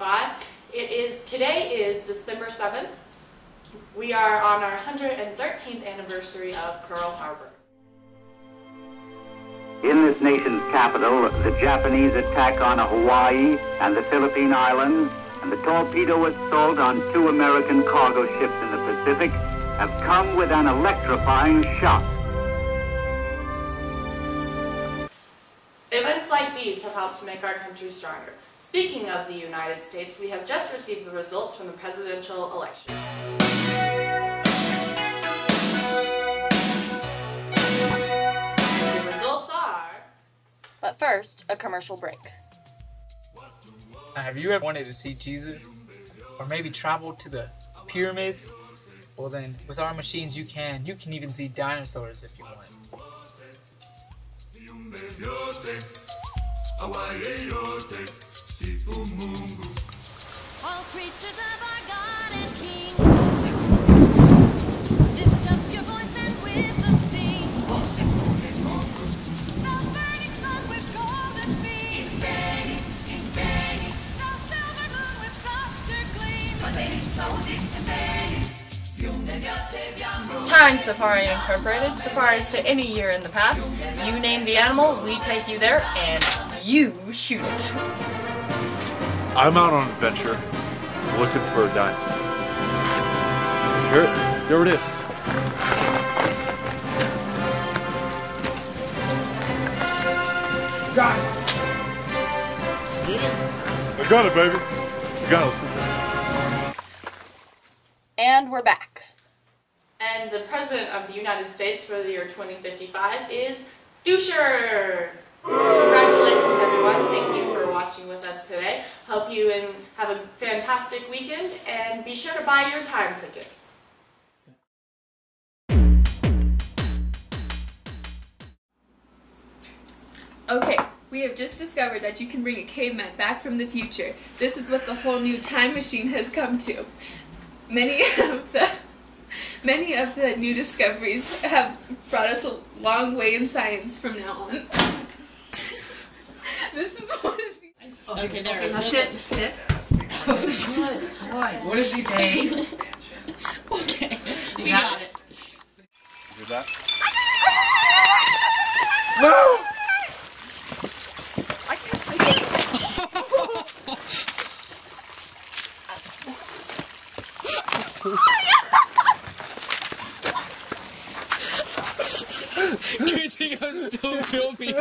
2055. Today is December 7th. We are on our 113th anniversary of Pearl Harbor. In this nation's capital, the Japanese attack on Hawaii and the Philippine Islands, and the torpedo assault on 2 American cargo ships in the Pacific have come with an electrifying shock. Events like these have helped to make our country stronger. Speaking of the United States, we have just received the results from the presidential election. The results are... But first, a commercial break. Have you ever wanted to see Jesus? Or maybe travel to the pyramids? Well then, with our machines you can. You can even see dinosaurs if you want. All creatures of our God and King, lift up your voice and with us sing. The burning sun with golden beam, the silver moon with softer gleam. Time Safari Incorporated. Safaris to any year in the past. You name the animal, we take you there, and you shoot it. I'm out on an adventure, looking for a dinosaur. There it is. Got it. Did you get it? I got it, baby. You got it. And we're back. And the President of the United States for the year 2055 is Dusher! Congratulations, everyone. Thank you for watching with us today. Hope you have a fantastic weekend, and be sure to buy your time tickets. Okay, we have just discovered that you can bring a caveman back from the future. This is what the whole new time machine has come to. Many of the new discoveries have brought us a long way in science from now on. This is one of the... Okay, there. Now sit. What is he saying? Okay, we got it. You hear that? No! Do you think I'm still filming?